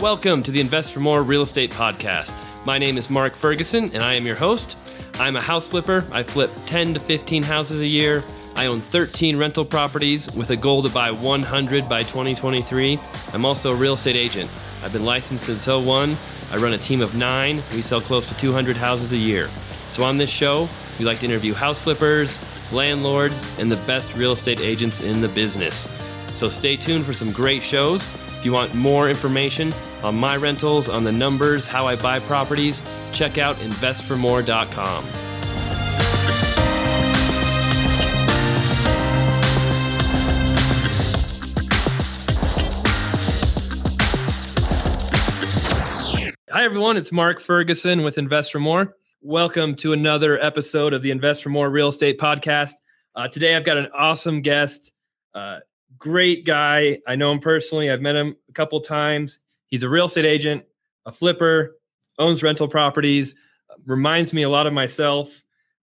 Welcome to the Invest for More Real Estate Podcast. My name is Mark Ferguson, and I am your host. I'm a house flipper. I flip 10 to 15 houses a year. I own 13 rental properties with a goal to buy 100 by 2023. I'm also a real estate agent. I've been licensed since '01. I run a team of 9. We sell close to 200 houses a year. So on this show, we like to interview house flippers, landlords, and the best real estate agents in the business. So stay tuned for some great shows. If you want more information on my rentals, on the numbers, how I buy properties, check out investformore.com. Hi, everyone. It's Mark Ferguson with Invest for More. Welcome to another episode of the Invest for More Real Estate Podcast. Today, I've got an awesome guest, great guy. I know him personally. I've met him a couple times. He's a real estate agent, a flipper, owns rental properties, reminds me a lot of myself.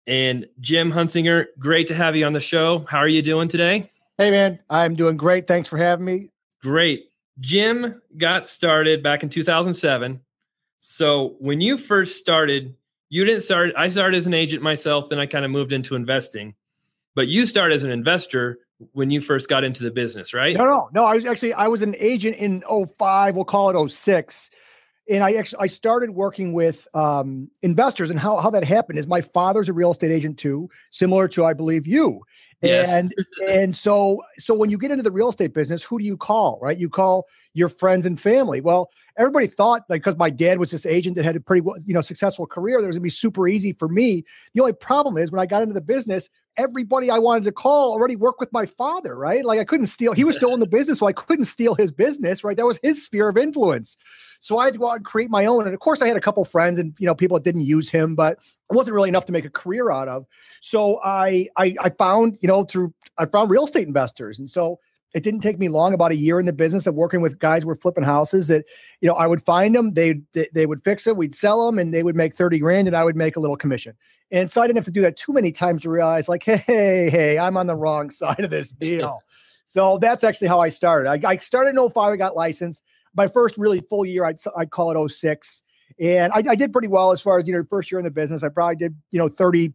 And Jim Huntzicker, great to have you on the show. How are you doing today? Hey, man. I'm doing great. Thanks for having me. Great. Jim got started back in 2007. So when you first started, I started as an agent myself, then I kind of moved into investing. But you started as an investor when you first got into the business, right? No. I was an agent in '05. We'll call it '06. And I started working with investors, and how that happened is my father's a real estate agent too, similar to, I believe, you. Yes. And so when you get into the real estate business, who do you call, right? You call your friends and family. Well, everybody thought, like, because my dad was this agent that had a pretty, successful career, that was gonna be super easy for me. The only problem is when I got into the business, everybody I wanted to call already worked with my father, right? Like I couldn't steal, he was still in the business, so I couldn't steal his business, right? That was his sphere of influence. So I had to go out and create my own. And of course I had a couple friends and, people that didn't use him, but it wasn't really enough to make a career out of. So I found, I found real estate investors. And so it didn't take me long, about a year in the business of working with guys who were flipping houses that, I would find them, they would fix it, we'd sell them, and they would make 30 grand and I would make a little commission. And so I didn't have to do that too many times to realize, like, hey, I'm on the wrong side of this deal. So that's actually how I started. I started in '05, I got licensed. My first really full year, I'd call it '06. And I did pretty well as far as, first year in the business. I probably did, 30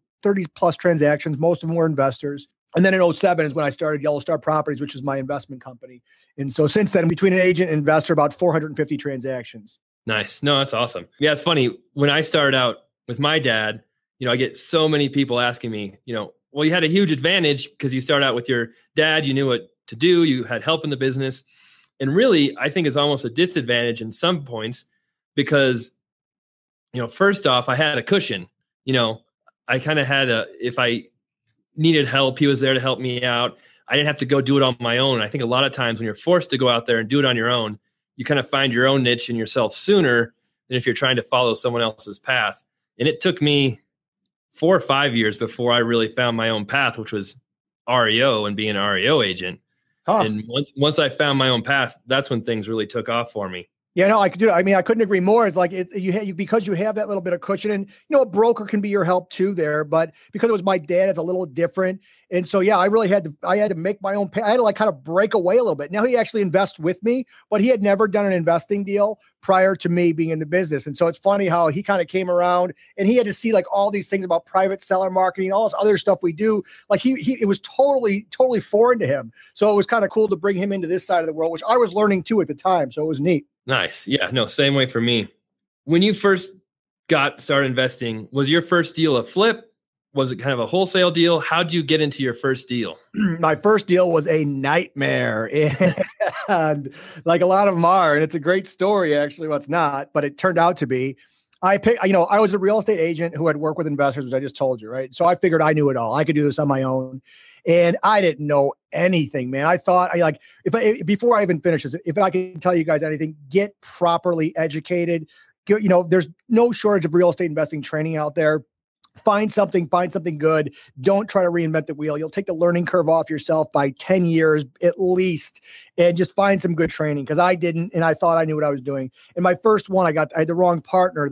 plus transactions. Most of them were investors. And then in '07 is when I started Yellow Star Properties, which is my investment company. And so since then, between an agent and investor, about 450 transactions. Nice. No, that's awesome. Yeah, it's funny. When I started out with my dad, I get so many people asking me, well, you had a huge advantage because you started out with your dad, you knew what to do, you had help in the business. And really, I think it's almost a disadvantage in some points because, first off, I had a cushion. I kind of had if I needed help, he was there to help me out. I didn't have to go do it on my own. I think a lot of times when you're forced to go out there and do it on your own, you kind of find your own niche in yourself sooner than if you're trying to follow someone else's path. And it took me 4 or 5 years before I really found my own path, which was REO and being an REO agent. And once I found my own path, that's when things really took off for me. Yeah, no, I could do it. I mean, I couldn't agree more. It's like because you have that little bit of cushion, and a broker can be your help too there. But because it was my dad, it's a little different. And so, yeah, I had to make my own pay. I had to kind of break away a little bit. Now he actually invests with me, but he had never done an investing deal prior to me being in the business. And so it's funny how he kind of came around and he had to see like all these things about private seller marketing, all this other stuff we do. Like it was totally foreign to him. So it was kind of cool to bring him into this side of the world, which I was learning too at the time. So it was neat. Nice. Yeah, no, same way for me. When you first got started investing, was your first deal a flip? Was it kind of a wholesale deal? How did you get into your first deal? My first deal was a nightmare. And like a lot of them are, and it's a great story, actually. Well, it's not, but it turned out to be. I was a real estate agent who had worked with investors, as I just told you, right? So I figured I knew it all. I could do this on my own. And I didn't know anything, man. I thought before I even finish this, if I can tell you guys anything, get properly educated. There's no shortage of real estate investing training out there. find something good. Don't try to reinvent the wheel. You'll take the learning curve off yourself by 10 years at least, and just find some good training. Cause I didn't, and I thought I knew what I was doing. And my first one, I had the wrong partner,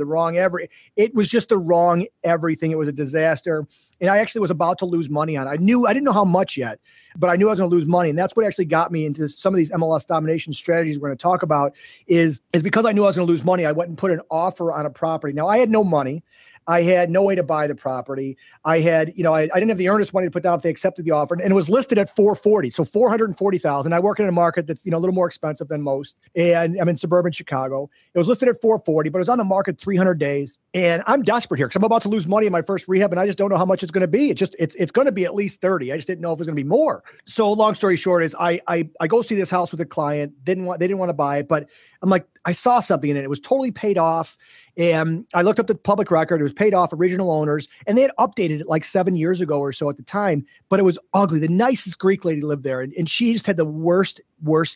it was just the wrong everything. It was a disaster. And I actually was about to lose money on it. I didn't know how much yet, but I knew I was going to lose money. And that's what actually got me into some of these MLS domination strategies we're going to talk about is because I knew I was going to lose money. I went and put an offer on a property. Now I had no money. I had no way to buy the property. I had, I didn't have the earnest money to put down if they accepted the offer, and it was listed at 440. So 440,000. I work in a market that's, a little more expensive than most. And I'm in suburban Chicago. It was listed at 440, but it was on the market 300 days. And I'm desperate here because I'm about to lose money in my first rehab, and I just don't know how much it's going to be. It's going to be at least 30. I just didn't know if it was going to be more. So long story short is I go see this house with a client. They didn't want to buy it, but I'm like, I saw something in it. It was totally paid off. And I looked up the public record. It was paid off, original owners, and they had updated it like 7 years ago or so at the time, but it was ugly. The nicest Greek lady lived there, and she just had the worst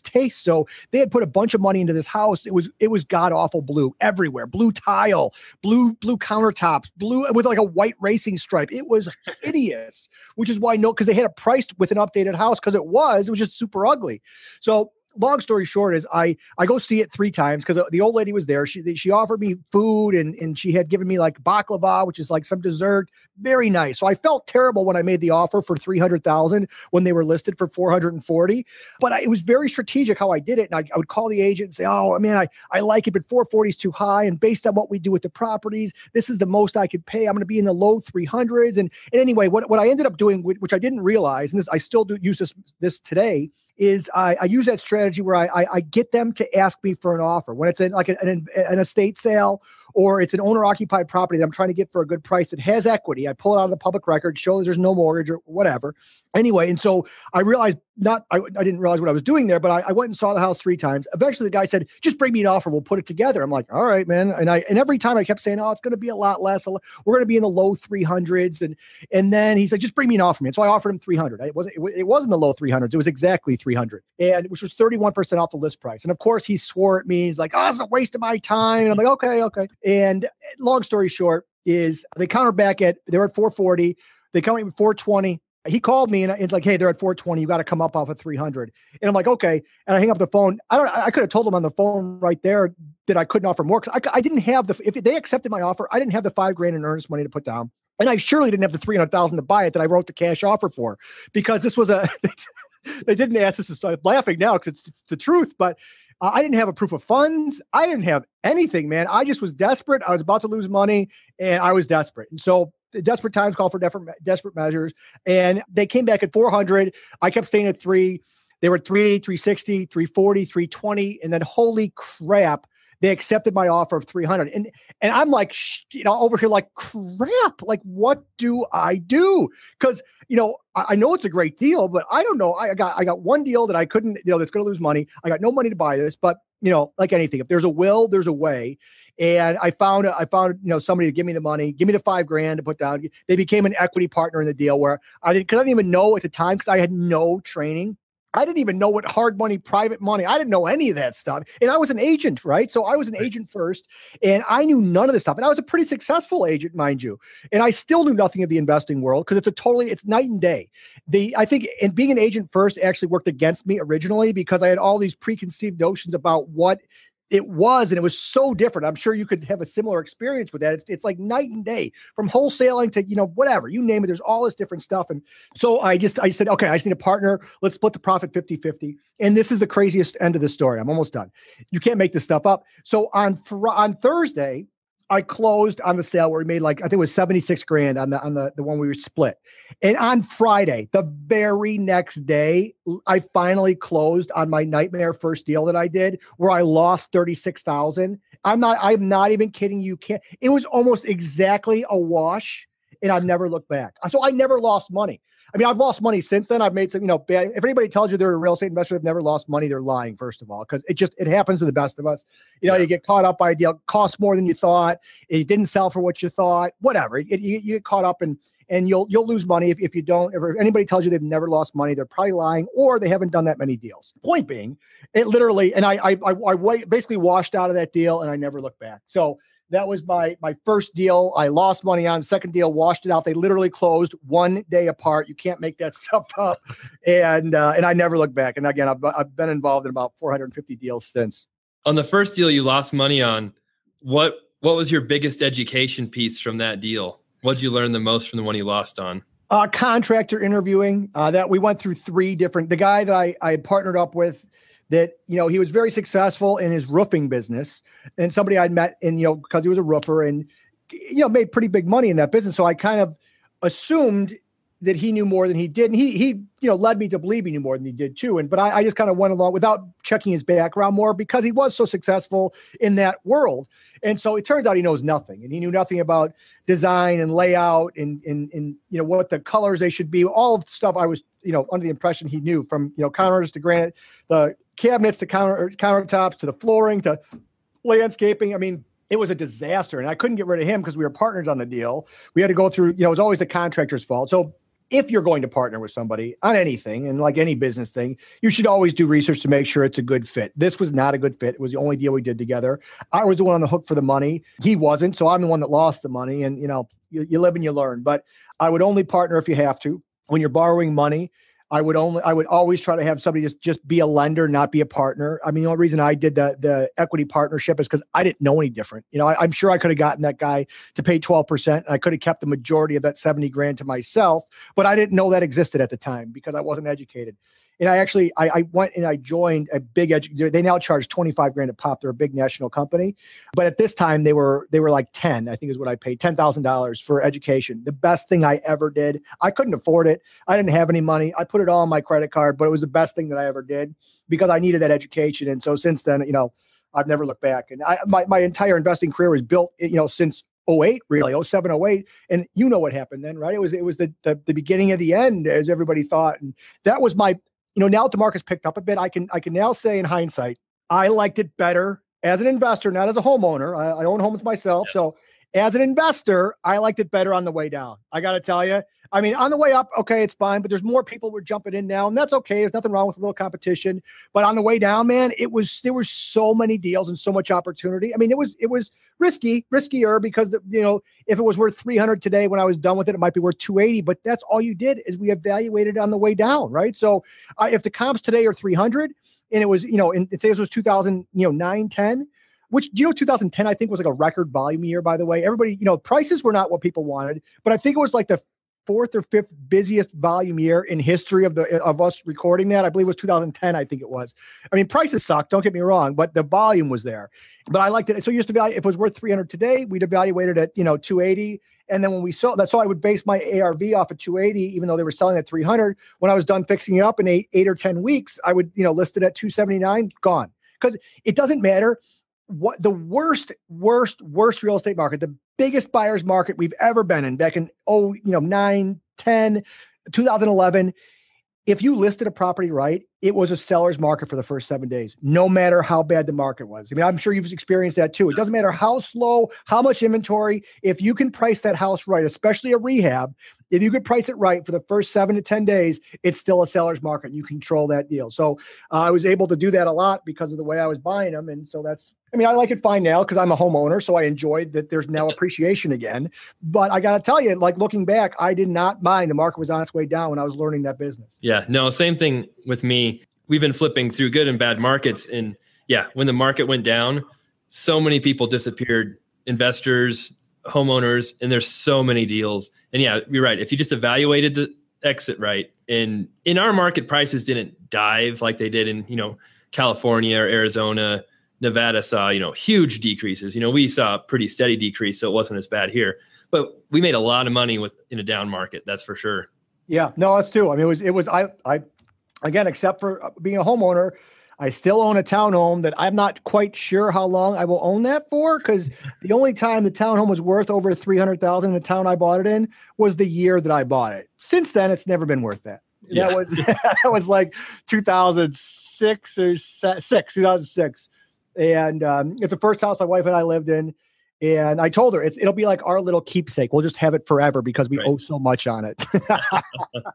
taste. So they had put a bunch of money into this house. It was god awful blue everywhere, blue tile, blue countertops, blue with like a white racing stripe. It was hideous, which is why because they had it priced with an updated house because it was just super ugly. So long story short is I go see it 3 times because the old lady was there. She offered me food and she had given me like baklava, which is like some dessert. Very nice. So I felt terrible when I made the offer for 300,000 when they were listed for 440. But it was very strategic how I did it. And I would call the agent and say, oh, man, I like it, but 440 is too high. And based on what we do with the properties, this is the most I could pay. I'm going to be in the low 300s. And anyway, what I ended up doing, which I didn't realize, and I still do use this today, is I use that strategy where I get them to ask me for an offer when it's like an estate sale or it's an owner-occupied property that I'm trying to get for a good price that has equity. I pull it out of the public record, show that there's no mortgage or whatever. Anyway, and so I realized I didn't realize what I was doing there, but I went and saw the house 3 times. Eventually, the guy said, "Just bring me an offer. We'll put it together." I'm like, "All right, man." And every time I kept saying, "Oh, it's going to be a lot less. We're going to be in the low 300s." And then he's like, "Just bring me an offer, man." So I offered him 300. It wasn't the low 300s. It was exactly 300, and which was 31% off the list price. And of course, he swore at me. He's like, "Oh, it's a waste of my time." And I'm like, "Okay." And long story short is they counter back they were at 440. They come in 420. He called me and it's like, "Hey, they're at 420. You got to come up off of 300. And I'm like, "Okay." And I hang up the phone. I could have told him on the phone right there that I couldn't offer more because I didn't have if they accepted my offer, I didn't have the $5,000 in earnest money to put down. And I surely didn't have the 300,000 to buy it that I wrote the cash offer for because this was they didn't ask this. I'm laughing now because it's the truth, but I didn't have a proof of funds. I didn't have anything, man. I just was desperate. I was about to lose money and I was desperate. And so desperate times call for desperate measures. And they came back at 400. I kept staying at 3. They were at 380, 360, 340, 320. And then holy crap, they accepted my offer of 300. And I'm like, over here like crap, like what do I do? Because, I know it's a great deal, but I don't know. I got one deal that I couldn't, that's going to lose money. I got no money to buy this, but like anything, if there's a will, there's a way. And I found somebody to give me the money, give me the $5,000 to put down. They became an equity partner in the deal where I didn't even know at the time because I had no training. I didn't even know what hard money, private money. I didn't know any of that stuff. And I was an agent, right? So I was an agent first and I knew none of this stuff. And I was a pretty successful agent, mind you. And I still knew nothing of the investing world because it's night and day. I think being an agent first actually worked against me originally because I had all these preconceived notions about what it was, and it was so different. I'm sure you could have a similar experience with that. It's like night and day from wholesaling to, whatever, you name it. There's all this different stuff. And so I said, okay, I just need a partner. Let's split the profit 50-50. And this is the craziest end of the story. I'm almost done. You can't make this stuff up. So on Thursday, I closed on the sale where we made I think it was $76,000 on the one we were split. And on Friday, the very next day, I finally closed on my nightmare first deal that I did where I lost $36,000. I'm not even kidding you. It was almost exactly a wash and I've never looked back. So I never lost money. I mean, I've lost money since then. I've made some, bad. If anybody tells you they're a real estate investor, they've never lost money, they're lying, first of all, because it happens to the best of us. You get caught up by a deal, costs more than you thought. It didn't sell for what you thought, whatever. You get caught up and and you'll lose money if you don't. If anybody tells you they've never lost money, they're probably lying, or they haven't done that many deals. Point being, it literally, and I basically washed out of that deal, and I never looked back. So that was my first deal. I lost money on. Second deal, washed it out. They literally closed one day apart. You can't make that stuff up. And I never looked back. And again, I've been involved in about 450 deals since. On the first deal you lost money on, what was your biggest education piece from that deal? What did you learn the most from the one you lost on? Contractor interviewing. That we went through three different. The guy that I had partnered up with, that, he was very successful in his roofing business, and somebody I'd met in, because he was a roofer and, made pretty big money in that business. So I kind of assumed that he knew more than he did. And he led me to believe he knew more than he did too. But I just kind of went along without checking his background more, because he was so successful in that world. And so it turns out he knows nothing, and he knew nothing about design and layout and what the colors they should be. All of the stuff I was, under the impression he knew, from, counters to granite, the cabinets to countertops, to the flooring, to landscaping. I mean, it was a disaster, and I couldn't get rid of him because we were partners on the deal. We had to go through, it was always the contractor's fault. So if you're going to partner with somebody on anything, and like any business thing, you should always do research to make sure it's a good fit. This was not a good fit. It was the only deal we did together. I was the one on the hook for the money. He wasn't. So I'm the one that lost the money, and, you live and you learn. But I would only partner if you have to. When you're borrowing money, I would always try to have somebody just be a lender, not be a partner. I mean, the only reason I did the equity partnership is because I didn't know any different. I'm sure I could have gotten that guy to pay 12%, and I could have kept the majority of that 70 grand to myself, but I didn't know that existed at the time because I wasn't educated. And I went and I joined a big they now charge 25 grand a pop. They're a big national company. But at this time they were like 10, I think is what I paid, $10,000 for education. The best thing I ever did. I couldn't afford it. I didn't have any money. I put it all on my credit card, but it was the best thing that I ever did because I needed that education. And so since then, I've never looked back. And my entire investing career was built, since 08, really, 07, 08. And you know what happened then, right? It was the beginning of the end, as everybody thought. And that was my, now that the market's picked up a bit, I can now say in hindsight, I liked it better as an investor, not as a homeowner. I own homes myself. So as an investor, I liked it better on the way down. I got to tell you, I mean, on the way up, okay, it's fine, but there's more people were jumping in now, and that's okay. There's nothing wrong with a little competition. But on the way down, man, there were so many deals and so much opportunity. I mean, it was riskier because, if it was worth 300 today, when I was done with it, it might be worth 280. But that's all you did is we evaluated on the way down, right? So if the comps today are 300, and it was, say this was 2009, 10. Which, 2010, I think, was like a record volume year, by the way. Everybody, prices were not what people wanted, but I think it was like the fourth or fifth busiest volume year in history of us recording that. I believe it was 2010, I think it was. I mean, prices sucked, don't get me wrong, but the volume was there. But I liked it. So you used to value, if it was worth 300 today, we'd evaluate it at, 280. And then when we sold that, so I would base my ARV off of 280, even though they were selling at 300. When I was done fixing it up in eight or 10 weeks, I would, list it at 279, gone. Because it doesn't matter. What the worst real estate market, the biggest buyer's market we've ever been in back in 9, 10, 2011. If you listed a property right, it was a seller's market for the first 7 days, no matter how bad the market was. I mean, I'm sure you've experienced that too. It doesn't matter how slow, how much inventory. If you can price that house right, especially a rehab, if you could price it right for the first 7 to 10 days, it's still a seller's market. You control that deal. So I was able to do that a lot because of the way I was buying them. And so I like it fine now because I'm a homeowner. So I enjoyed that there's now appreciation again. But I got to tell you, like looking back, I did not mind. The market was on its way down when I was learning that business. Yeah, no, same thing with me. We've been flipping through good and bad markets. And yeah, when the market went down, so many people disappeared, investors, homeowners, and there's so many deals. And yeah, you're right. If you just evaluated the exit right, and in our market, prices didn't dive like they did in, California or Arizona. Nevada saw, huge decreases. We saw a pretty steady decrease, so it wasn't as bad here. But we made a lot of money in a down market, that's for sure. Yeah, no, that's true. I mean, I again, except for being a homeowner, I still own a townhome that I'm not quite sure how long I will own that for, because the only time the townhome was worth over $300,000 in the town I bought it in was the year that I bought it. Since then, it's never been worth that. Yeah. That was like 2006. And it's the first house my wife and I lived in. And I told her it'll be like our little keepsake. We'll just have it forever because we owe so much on it.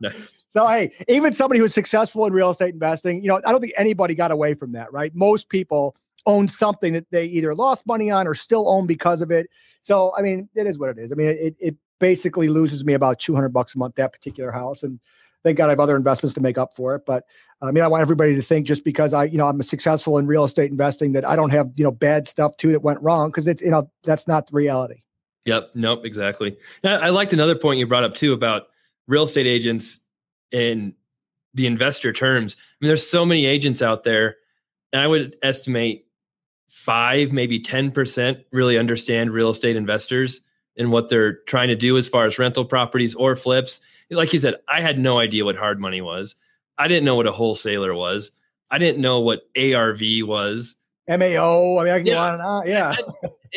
Nice. So, hey, even somebody who's successful in real estate investing, I don't think anybody got away from that, right? Most people own something that they either lost money on or still own because of it. So, I mean, it is what it is. I mean, it basically loses me about $200 a month, that particular house. And thank God I have other investments to make up for it. But I mean, I want everybody to think just because I'm successful in real estate investing that I don't have, bad stuff too that went wrong, because it's, that's not the reality. Yep. Nope. Exactly. I liked another point you brought up too about real estate agents and the investor terms. I mean, there's so many agents out there, and I would estimate 5, maybe 10% really understand real estate investors and what they're trying to do as far as rental properties or flips. Like you said, I had no idea what hard money was. I didn't know what a wholesaler was. I didn't know what ARV was. MAO. I mean, I can go on and on. Yeah.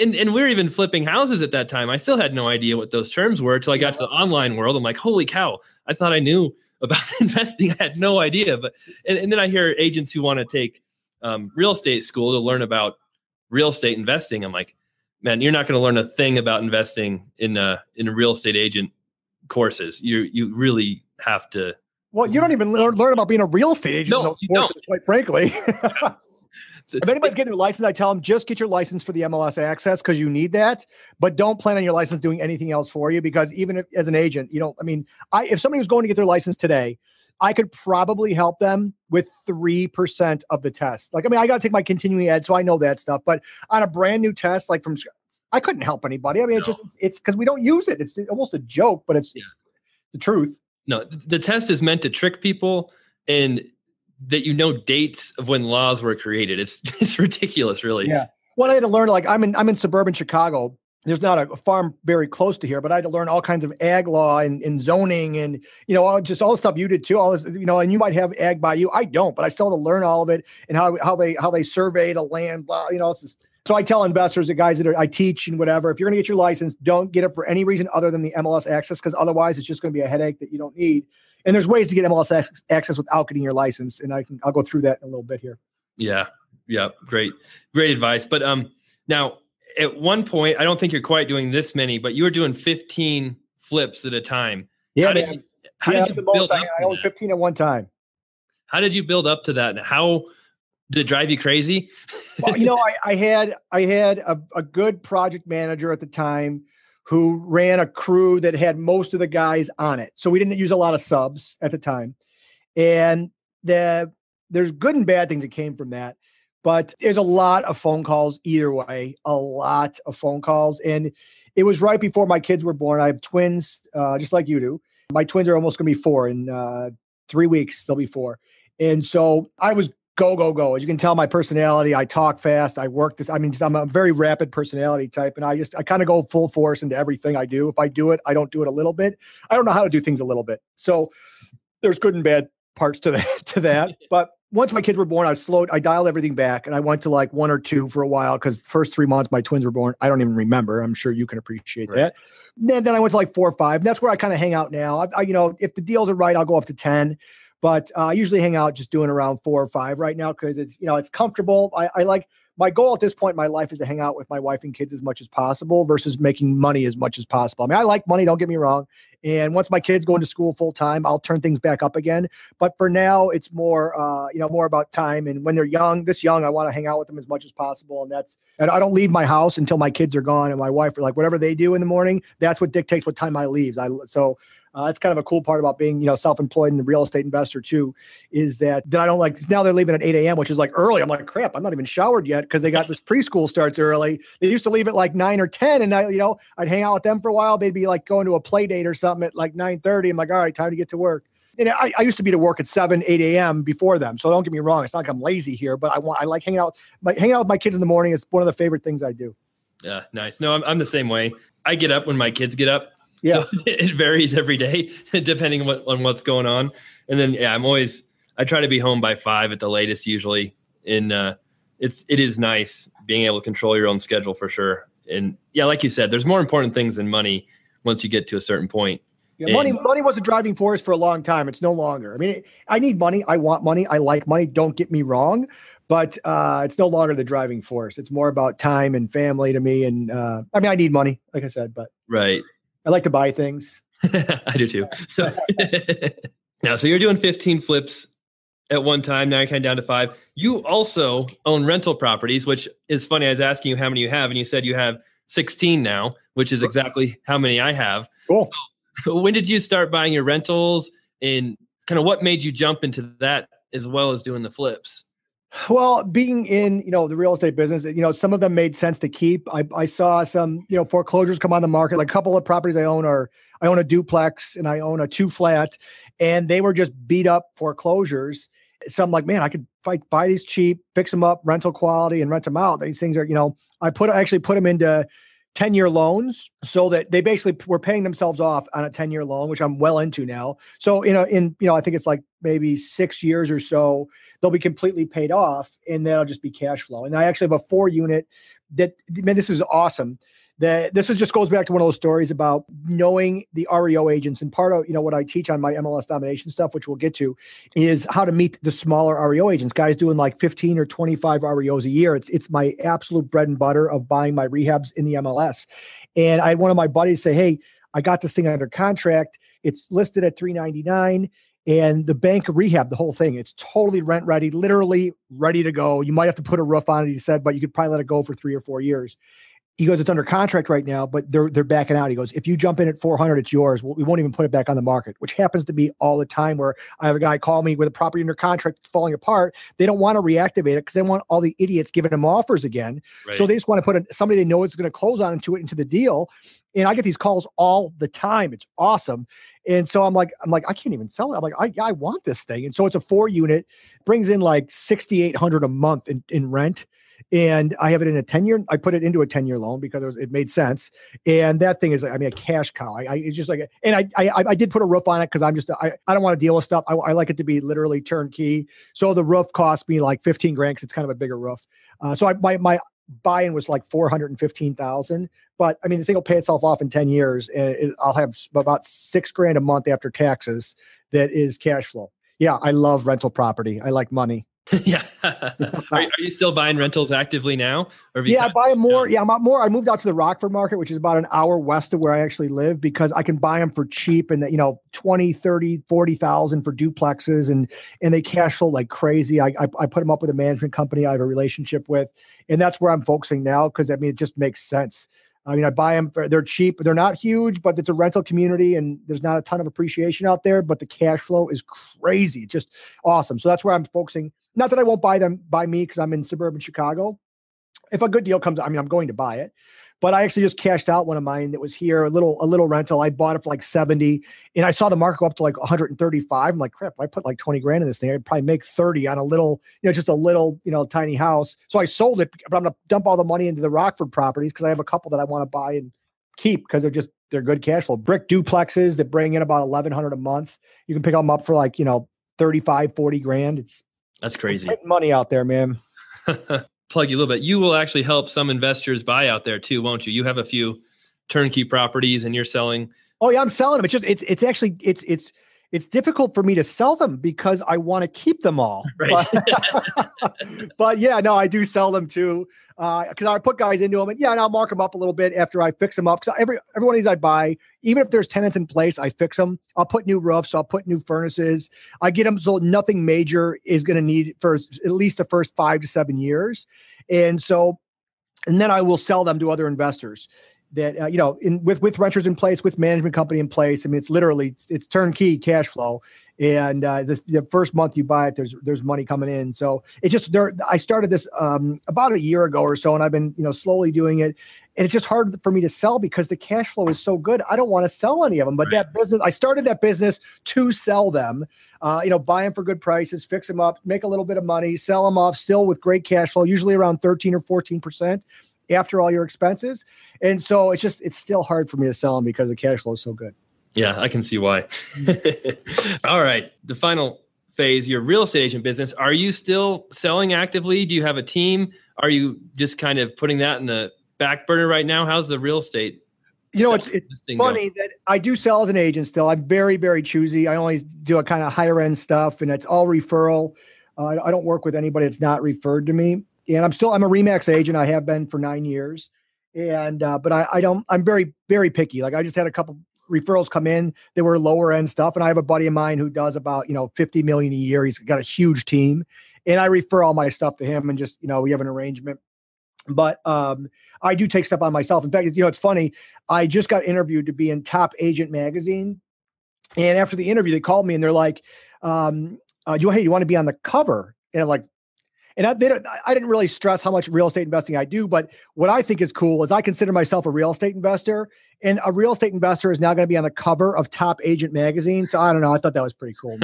And we were even flipping houses at that time. I still had no idea what those terms were until I got to the online world. I'm like, holy cow, I thought I knew about investing. I had no idea. But and then I hear agents who want to take real estate school to learn about real estate investing. I'm like, man, you're not going to learn a thing about investing in real estate agent courses. You really have to. Well, you don't even learn about being a real estate agent in those courses, quite frankly. If anybody's getting their license, I tell them just get your license for the MLS access because you need that, but don't plan on your license doing anything else for you, because even if, as an agent, if somebody was going to get their license today, I could probably help them with 3% of the test. Like, I mean, I got to take my continuing ed, so I know that stuff, but on a brand new test, like I couldn't help anybody. I mean, it's because we don't use it. It's almost a joke, but it's the truth. No, the test is meant to trick people and that dates of when laws were created. It's ridiculous, really. Yeah. Well, I had to learn, like, I'm in suburban Chicago. There's not a farm very close to here, but I had to learn all kinds of ag law and zoning and, all the stuff you did too. All this, and you might have ag by you. I don't, but I still have to learn all of it and how they survey the land, blah, it's just. So I tell investors, the guys that I teach and whatever, if you're going to get your license, don't get it for any reason other than the MLS access, because otherwise it's just going to be a headache that you don't need. And there's ways to get MLS access without getting your license, and I'll go through that in a little bit here. Yeah, great advice. But now at one point, I don't think you're quite doing this many, but you were doing 15 flips at a time. Yeah, how did you build up? I owned 15 at one time. How did you build up to that? And how did it drive you crazy? Well, I had a good project manager at the time who ran a crew that had most of the guys on it. So we didn't use a lot of subs at the time. And there's good and bad things that came from that. But there's a lot of phone calls either way, a lot of phone calls. And it was right before my kids were born. I have twins, just like you do. My twins are almost going to be 4 in 3 weeks. They'll be 4. And so I was go. As you can tell, my personality, I talk fast. I work this. I mean, I'm a very rapid personality type. And I kind of go full force into everything I do. If I do it, I don't do it a little bit. I don't know how to do things a little bit. So there's good and bad parts to that. But once my kids were born, I dialed everything back and I went to like 1 or 2 for a while, because the first 3 months my twins were born, I don't even remember. I'm sure you can appreciate that. Then I went to like 4 or 5. And that's where I kind of hang out now. I if the deals are right, I'll go up to 10. But I usually hang out just doing around 4 or 5 right now, because it's, it's comfortable. I like, my goal at this point in my life is to hang out with my wife and kids as much as possible versus making money as much as possible. I mean, I like money, don't get me wrong. And once my kids go into school full time, I'll turn things back up again. But for now, it's more, more about time. And when they're this young, I want to hang out with them as much as possible. And I don't leave my house until my kids are gone. And my wife, like, whatever they do in the morning, that's what dictates what time I leave. That's kind of a cool part about being, self-employed and a real estate investor too, is that I don't like, now they're leaving at 8 a.m., which is like early. I'm like, crap, I'm not even showered yet, because they got this preschool starts early. They used to leave at like 9 or 10, and I'd hang out with them for a while. They'd be like going to a play date or something at like 9:30. I'm like, all right, time to get to work. And I used to be to work at 7, 8 a.m. before them. So don't get me wrong. It's not like I'm lazy here, but I like hanging out with my kids in the morning. It's one of the favorite things I do. Yeah, nice. No, I'm the same way. I get up when my kids get up. Yeah. So it varies every day depending on what's going on. And then, I try to be home by 5 at the latest usually. And it is nice being able to control your own schedule for sure. And like you said, there's more important things than money once you get to a certain point. Yeah, money was a driving force for a long time. It's no longer. I mean, I need money. I want money. I like money. Don't get me wrong, but it's no longer the driving force. It's more about time and family to me. And I mean, I need money, like I said, but right. I like to buy things. I do too. So now, so you're doing 15 flips at one time. Now you're kind of down to 5. You also own rental properties, which is funny. I was asking you how many you have, and you said you have 16 now, which is exactly how many I have. Cool. So when did you start buying your rentals, and kind of what made you jump into that as well as doing the flips? Well, being in, the real estate business, some of them made sense to keep. I saw some, foreclosures come on the market. Like a couple of properties I own a duplex and I own a 2-flat, and they were just beat up foreclosures. So I'm like, man, I could buy these cheap, fix them up, rental quality, and rent them out. These things are, I actually put them into 10-year loans so that they basically were paying themselves off on a 10-year loan, which I'm well into now. So, I think it's like maybe 6 years or so, they'll be completely paid off, and then it'll just be cash flow. And I actually have a 4-unit that, man, this is awesome. This just goes back to one of those stories about knowing the REO agents. And part of, what I teach on my MLS domination stuff, which we'll get to, is how to meet the smaller REO agents, guys doing like 15 or 25 REOs a year. It's my absolute bread and butter of buying my rehabs in the MLS. And I had one of my buddies say, hey, I got this thing under contract. It's listed at $399. And the bank rehab, the whole thing, it's totally rent ready, literally ready to go. You might have to put a roof on it, he said, but you could probably let it go for 3 or 4 years. He goes, it's under contract right now, but they're backing out. He goes, if you jump in at 400, it's yours. We won't even put it back on the market, which happens to be all the time where I have a guy call me with a property under contract that's falling apart. They don't want to reactivate it because they want all the idiots giving them offers again. Right. So they just want to put somebody they know is going to close on into the deal. And I get these calls all the time. It's awesome. And so I'm like, I can't even sell it. I'm like, I want this thing. And so it's a 4-unit, brings in like $6,800 a month in rent. And I have it in a 10-year. I put it into a 10-year loan because it made sense. And that thing is, a cash cow. It's just like, and I did put a roof on it because I don't want to deal with stuff. I like it to be literally turnkey. So the roof cost me like 15 grand because it's kind of a bigger roof. So my buy-in was like $415,000. But I mean, the thing will pay itself off in 10 years, and I'll have about $6,000 a month after taxes. That is cash flow. Yeah, I love rental property. I like money. Yeah. Are you still buying rentals actively now? Or I buy them more. Yeah, I'm more. I moved out to the Rockford market, which is about an hour west of where I actually live, because I can buy them for cheap and 20, 30, 40,000 for duplexes, and they cash flow like crazy. I put them up with a management company I have a relationship with, and that's where I'm focusing now because it just makes sense. I mean, I buy them. They're cheap. They're not huge, but it's a rental community and there's not a ton of appreciation out there, but the cash flow is crazy. Just awesome. So that's where I'm focusing. Not that I won't buy them by me because I'm in suburban Chicago. If a good deal comes, I'm going to buy it. But I actually just cashed out one of mine that was here, a little rental. I bought it for like 70, and I saw the market go up to like 135. I'm like, crap, if I put like 20 grand in this thing, I'd probably make 30 on a little, just a little, tiny house. So I sold it, but I'm going to dump all the money into the Rockford properties because I have a couple that I want to buy and keep because they're good cash flow. Brick duplexes that bring in about $1,100 a month. You can pick them up for like, 35, 40 grand. That's crazy. Money out there, man. Plug you a little bit. You will actually help some investors buy out there too, won't you? You have a few turnkey properties and you're selling. Oh yeah, I'm selling them. It's actually it's difficult for me to sell them because I want to keep them all. Right. But yeah, no, I do sell them too. Because I put guys into them, and I'll mark them up a little bit after I fix them up. So every one of these I buy, even if there's tenants in place, I fix them. I'll put new roofs. I'll put new furnaces. I get them so nothing major is going to need for at least the first 5 to 7 years, and then I will sell them to other investors. That with renters in place, with management company in place. I mean, it's turnkey cash flow, and the first month you buy it, there's money coming in. So it's just there. I started this about a year ago or so, and I've been slowly doing it. And it's just hard for me to sell because the cash flow is so good. I don't want to sell any of them. But that business, I started that business to sell them. Buy them for good prices, fix them up, make a little bit of money, sell them off, still with great cash flow, usually around 13 or 14%. After all your expenses. And so it's still hard for me to sell them because the cash flow is so good. Yeah, I can see why. All right. The final phase, your real estate agent business. Are you still selling actively? Do you have a team? Are you just kind of putting that in the back burner right now? How's the real estate? It's funny that I do sell as an agent still. I'm very, very choosy. I only do a kind of higher end stuff, and it's all referral. I don't work with anybody that's not referred to me. And I'm a Remax agent. I have been for 9 years. And, but I'm very, very picky. Like I just had a couple referrals come in. They were lower end stuff. And I have a buddy of mine who does about, 50 million a year. He's got a huge team, and I refer all my stuff to him, and just, we have an arrangement. But I do take stuff on myself. In fact, it's funny. I just got interviewed to be in Top Agent magazine. And after the interview, they called me and they're like, hey, you want to be on the cover? And I'm like, and I didn't really stress how much real estate investing I do. But what I think is cool is I consider myself a real estate investor, and a real estate investor is now going to be on the cover of Top Agent magazine. So I don't know. I thought that was pretty cool.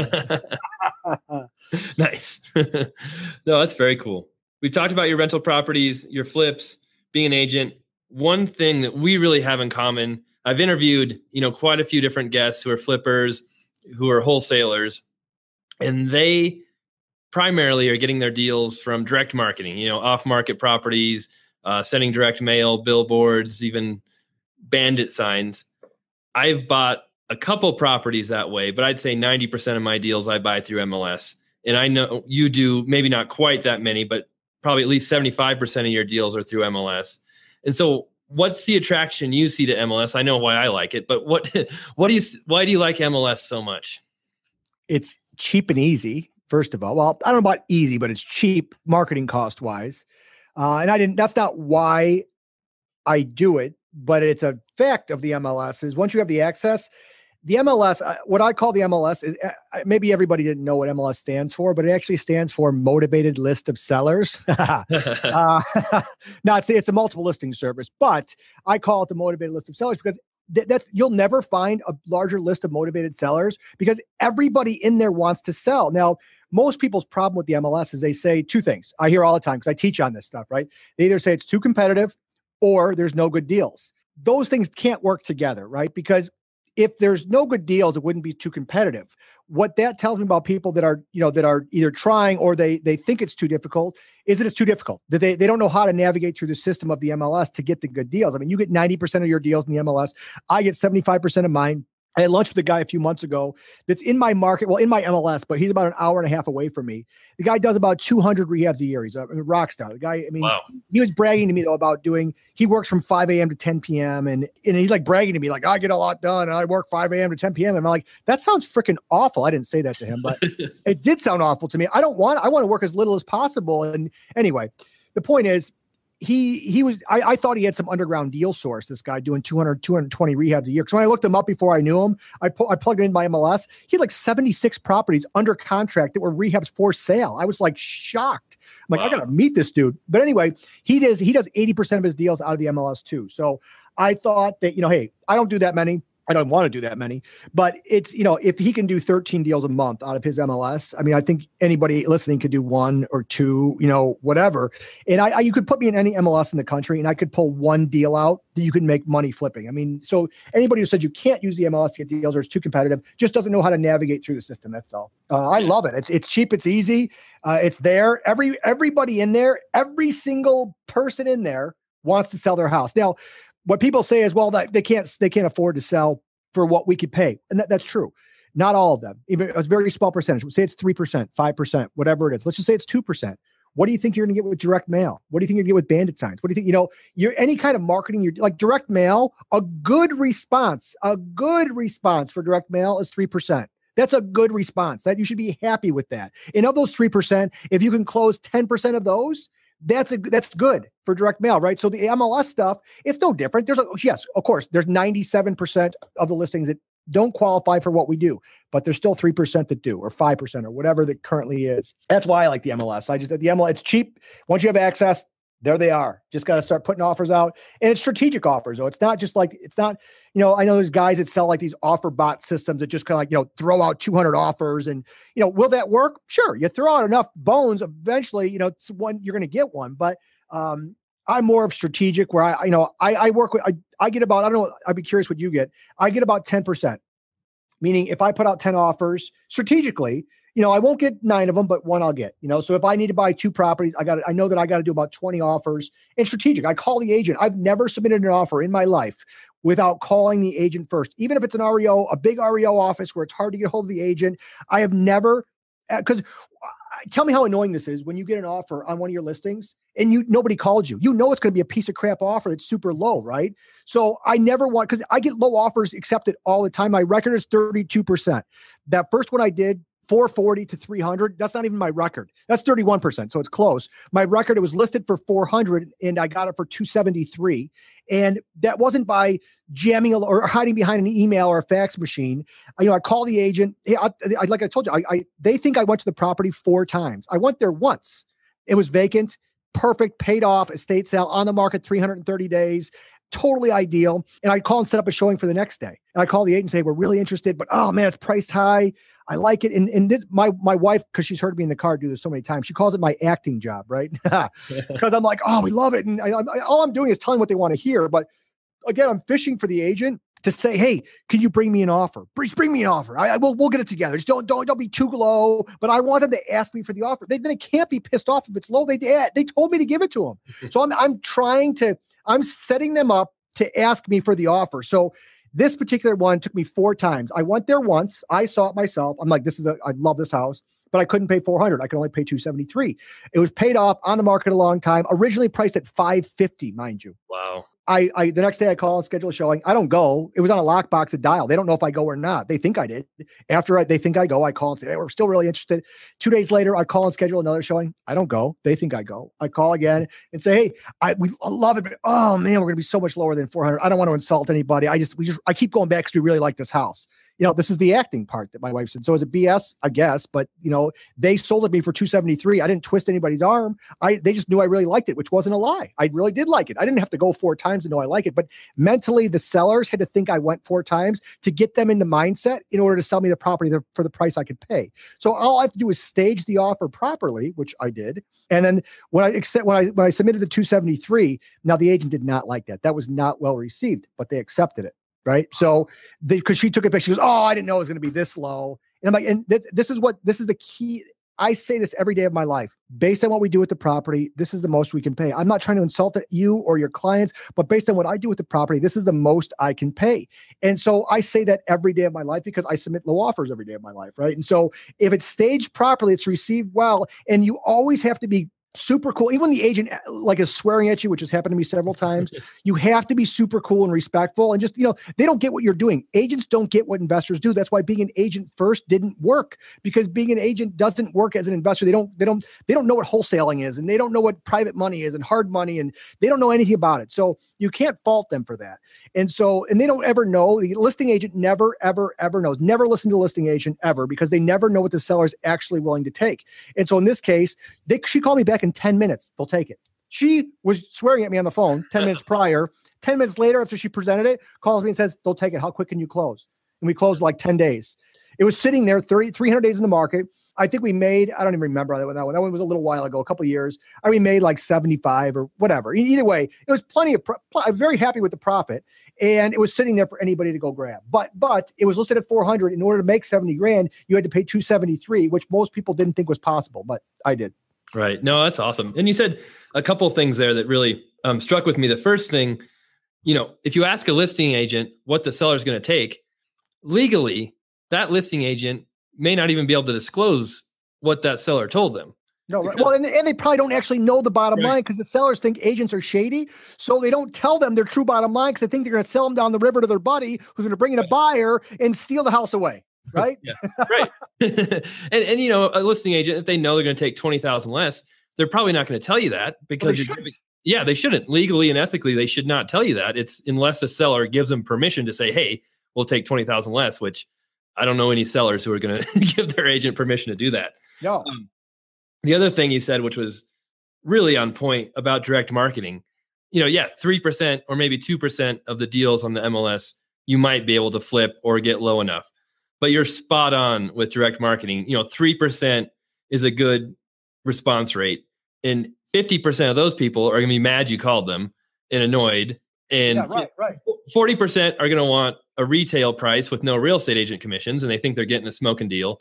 Nice. No, that's very cool. We've talked about your rental properties, your flips, being an agent. One thing that we really have in common, I've interviewed, quite a few different guests who are flippers, who are wholesalers, and they primarily are getting their deals from direct marketing, off-market properties, sending direct mail, billboards, even bandit signs. I've bought a couple properties that way, but I'd say 90% of my deals I buy through MLS. And I know you do maybe not quite that many, but probably at least 75% of your deals are through MLS. And so what's the attraction you see to MLS? I know why I like it, but why do you like MLS so much? It's cheap and easy, first of all. Well, I don't know about easy, but it's cheap marketing cost wise. That's not why I do it, but it's a fact of the MLS is once you have the access, the MLS, what I call the MLS is maybe everybody didn't know what MLS stands for, but it actually stands for Motivated List of Sellers. It's a multiple listing service, but I call it the Motivated List of Sellers because you'll never find a larger list of motivated sellers because everybody in there wants to sell. Now, most people's problem with the MLS is they say two things. I hear all the time because I teach on this stuff, right? They either say it's too competitive or there's no good deals. Those things can't work together, right? Because if there's no good deals, it wouldn't be too competitive. What that tells me about people that are either trying or they think it's too difficult is that it's too difficult. That they don't know how to navigate through the system of the MLS to get the good deals. I mean, you get 90% of your deals in the MLS. I get 75% of mine. I had lunch with a guy a few months ago that's in my market, well, in my MLS, but he's about an hour and a half away from me. The guy does about 200 rehabs a year. He's a rock star. The guy, wow. He was bragging to me though about he works from 5 a.m. to 10 p.m. And he's like bragging to me, like, I get a lot done. I work 5 a.m. to 10 p.m. And I'm like, that sounds freaking awful. I didn't say that to him, but it did sound awful to me. I want to work as little as possible. And anyway, the point is, I thought he had some underground deal source, this guy doing 220 rehabs a year. Because when I looked him up before I knew him, I plugged in my MLS. He had like 76 properties under contract that were rehabs for sale. I was like shocked. I'm like, wow. I got to meet this dude. But anyway, he does 80% of his deals out of the MLS too. So I thought that, hey, I don't do that many. I don't want to do that many, but it's, if he can do 13 deals a month out of his MLS, I mean, I think anybody listening could do 1 or 2, whatever. And you could put me in any MLS in the country and I could pull one deal out that you can make money flipping. I mean, so anybody who said you can't use the MLS to get deals or it's too competitive just doesn't know how to navigate through the system. That's all. I love it. It's cheap. It's easy. It's there. Everybody in there, every single person in there wants to sell their house. Now, what people say is, well, that they can't afford to sell for what we could pay. And that's true. Not all of them, even a very small percentage. Say it's 3%, 5%, whatever it is. Let's just say it's 2%. What do you think you're going to get with direct mail? What do you think you're going to get with bandit signs? What do you think, you're any kind of marketing, you're like direct mail, a good response for direct mail is 3%. That's a good response. That you should be happy with that. And of those 3%, if you can close 10% of those, that's good for direct mail, right? So the MLS stuff, it's no different. Yes, of course, there's 97% of the listings that don't qualify for what we do, but there's still 3% that do, or 5%, or whatever that currently is. That's why I like the MLS. The MLS, it's cheap. Once you have access, there they are. Just got to start putting offers out, and it's strategic offers. So it's not just like, I know there's guys that sell like these offer bot systems that just kind of like, throw out 200 offers and, will that work? Sure. You throw out enough bones, eventually, it's one, you're going to get one, but, I'm more of strategic where I work with, I get about, I don't know, I'd be curious what you get. I get about 10%, meaning if I put out 10 offers strategically, I won't get 9 of them, but 1 I'll get, so if I need to buy 2 properties, I know that I got to do about 20 offers and strategic. I call the agent. I've never submitted an offer in my life without calling the agent first. Even if it's an REO, a big REO office where it's hard to get a hold of the agent, I have never, because tell me how annoying this is when you get an offer on one of your listings and nobody called you. You know it's going to be a piece of crap offer that's super low, right? So I never want, because I get low offers accepted all the time. My record is 32%. That first one I did, 440 to 300. That's not even my record. That's 31%. So it's close. My record, it was listed for 400 and I got it for 273. And that wasn't by jamming or hiding behind an email or a fax machine. I call the agent. Like I told you, they think I went to the property 4 times. I went there once. It was vacant, perfect, paid off, estate sale, on the market 330 days. Totally ideal. And I call and set up a showing for the next day. And I call the agent and say, we're really interested, but oh man, it's priced high. I like it. And this, my wife, because she's heard me in the car do this so many times, she calls it my acting job, right? Because I'm like, oh, we love it. And all I'm doing is telling what they want to hear. But again, I'm fishing for the agent to say, hey, can you bring me an offer? Bring me an offer. We'll get it together. Just don't be too low. But I want them to ask me for the offer. They can't be pissed off if it's low. They told me to give it to them. So I'm setting them up to ask me for the offer. So this particular one took me 4 times. I went there once. I saw it myself. I'm like, I love this house, but I couldn't pay 400. I could only pay 273. It was paid off, on the market a long time, originally priced at 550, mind you. Wow. The next day I call and schedule a showing. I don't go. It was on a lockbox at dial. They don't know if I go or not. They think I did. After they think I go, I call and say, hey, we're still really interested. 2 days later, I call and schedule another showing. I don't go. They think I go. I call again and say, hey, I love it, but oh man, we're going to be so much lower than 400. I don't want to insult anybody. I keep going back because we really like this house. This is the acting part that my wife said. So is it BS? I guess, but they sold it to me for 273. I didn't twist anybody's arm. They just knew I really liked it, which wasn't a lie. I really did like it. I didn't have to go 4 times to know I like it, but mentally the sellers had to think I went 4 times to get them in the mindset in order to sell me the property for the price I could pay. So all I have to do is stage the offer properly, which I did. And then when I submitted the 273, now the agent did not like that. That was not well received, but they accepted it. Right. So because she took it back, she goes, oh, I didn't know it was going to be this low. And I'm like, this is the key. I say this every day of my life. Based on what we do with the property, this is the most we can pay. I'm not trying to insult you or your clients, but based on what I do with the property, this is the most I can pay. And so I say that every day of my life because I submit low offers every day of my life. Right. And so if it's staged properly, it's received well, and you always have to be super cool. Even when the agent is swearing at you, which has happened to me several times, you have to be super cool and respectful. And just, they don't get what you're doing. Agents don't get what investors do. That's why being an agent first didn't work, because being an agent doesn't work as an investor. They don't know what wholesaling is, and they don't know what private money is and hard money, and they don't know anything about it. So you can't fault them for that. And they don't ever know. The listing agent never, ever, ever knows. Never listen to a listing agent ever, because they never know what the seller is actually willing to take. And so in this case, she called me back in 10 minutes. They'll take it. She was swearing at me on the phone 10 minutes prior. 10 minutes later, after she presented it, calls me and says, they'll take it. How quick can you close? And we closed like 10 days. It was sitting there 300 days in the market. I think we made, I don't even remember that one. That one was a little while ago, a couple of years. We made like 75 or whatever. Either way, it was plenty of, I'm very happy with the profit, and it was sitting there for anybody to go grab. But it was listed at 400. In order to make 70 grand, you had to pay 273, which most people didn't think was possible, but I did. Right. No, that's awesome. And you said a couple of things there that really struck with me. The first thing, if you ask a listing agent what the seller is going to take, legally, that listing agent may not even be able to disclose what that seller told them. No, right. Well, and they probably don't actually know the bottom line, because the sellers think agents are shady. So they don't tell them their true bottom line, because they think they're going to sell them down the river to their buddy who's going to bring in a buyer and steal the house away. Right. Yeah. Right. and a listing agent, if they know they're going to take 20,000 less, they're probably not going to tell you that, because they shouldn't. Legally and ethically, they should not tell you that. It's unless the seller gives them permission to say, hey, we'll take 20,000 less, which I don't know any sellers who are going to give their agent permission to do that. No. The other thing you said, which was really on point about direct marketing, 3% or maybe 2% of the deals on the MLS, you might be able to flip or get low enough. But you're spot on with direct marketing. 3% is a good response rate. And 50% of those people are going to be mad you called them and annoyed. And 40% are going to want a retail price with no real estate agent commissions, and they think they're getting a smoking deal.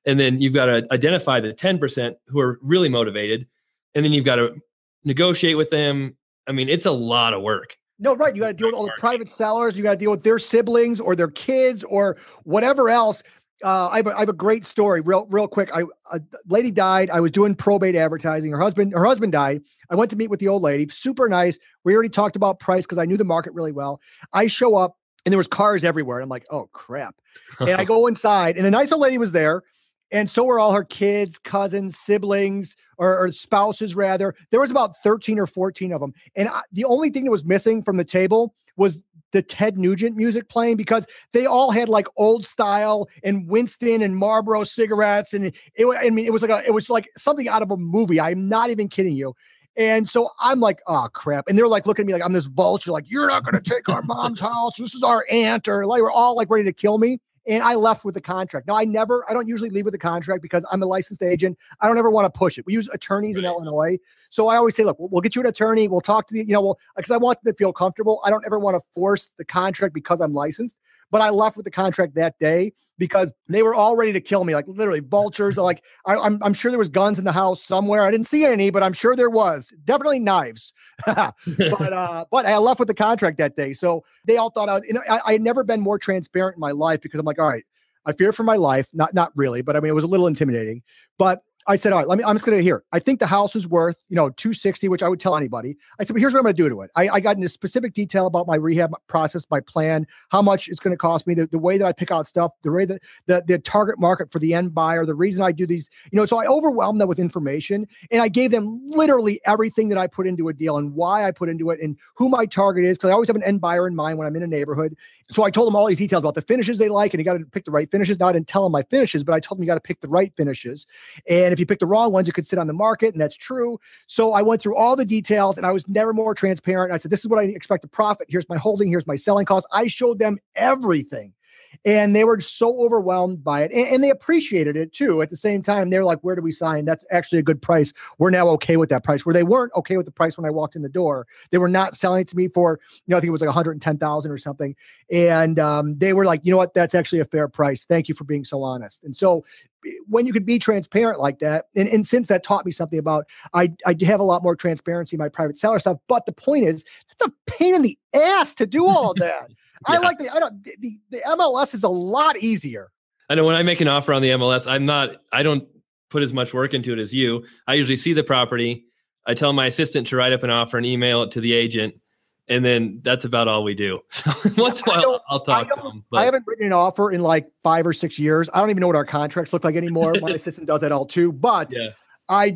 And then you've got to identify the 10% who are really motivated. And then you've got to negotiate with them. I mean, it's a lot of work. No, right. You got to deal with all the private sellers. You got to deal with their siblings or their kids or whatever else. I have a great story, real quick. A lady died. I was doing probate advertising. Her husband died. I went to meet with the old lady. Super nice. We already talked about price because I knew the market really well. I show up and there was cars everywhere. And I'm like, oh crap. And I go inside and the nice old lady was there. And so were all her kids, cousins, siblings, or spouses, rather. There was about 13 or 14 of them. And the only thing that was missing from the table was the Ted Nugent music playing, because they all had like old style and Winston and Marlboro cigarettes. And it was like something out of a movie. I'm not even kidding you. And so I'm like, oh crap. And they're like looking at me like I'm this vulture, like, you're not going to take our mom's house. This is our aunt, or like, we're all like ready to kill me. And I left with the contract. Now I don't usually leave with the contract because I'm a licensed agent. I don't ever want to push it. We use attorneys in Illinois. So I always say, look, we'll get you an attorney. We'll talk to the, because I want them to feel comfortable. I don't ever want to force the contract because I'm licensed, but I left with the contract that day because they were all ready to kill me. Like literally vultures. Like I'm sure there was guns in the house somewhere. I didn't see any, but I'm sure there was definitely knives. But I left with the contract that day. So they all thought I had never been more transparent in my life because I'm like, all right, I fear for my life. Not really, but I mean, it was a little intimidating, but I said, all right, I'm just going to hear. I think the house is worth, $260, which I would tell anybody. I said, but here's what I'm going to do to it. I got into specific detail about my rehab process, my plan, how much it's going to cost me, the way that I pick out stuff, the way that the target market for the end buyer, the reason I do these, so I overwhelmed them with information and I gave them literally everything that I put into a deal and why I put into it and who my target is. Cause I always have an end buyer in mind when I'm in a neighborhood. So I told them all these details about the finishes they like, and you got to pick the right finishes. Now I didn't tell them my finishes, but I told them you got to pick the right finishes. And if you pick the wrong ones, it could sit on the market, and that's true. So I went through all the details, and I was never more transparent. I said, this is what I expect to profit. Here's my holding. Here's my selling costs. I showed them everything. And they were so overwhelmed by it. And they appreciated it too. At the same time, they're like, where do we sign? That's actually a good price. We're now okay with that price. Where they weren't okay with the price when I walked in the door. They were not selling it to me for, I think it was like 110,000 or something. And they were like, you know what? That's actually a fair price. Thank you for being so honest. And so when you could be transparent like that, and since that taught me something about, I have a lot more transparency in my private seller stuff. But the point is, it's a pain in the ass to do all of that. Yeah. The MLS is a lot easier. I know when I make an offer on the MLS, I don't put as much work into it as you. I usually see the property. I tell my assistant to write up an offer and email it to the agent. And then that's about all we do. So once in a while, I'll talk to them. I haven't written an offer in like 5 or 6 years. I don't even know what our contracts look like anymore. My assistant does that all too. But yeah. I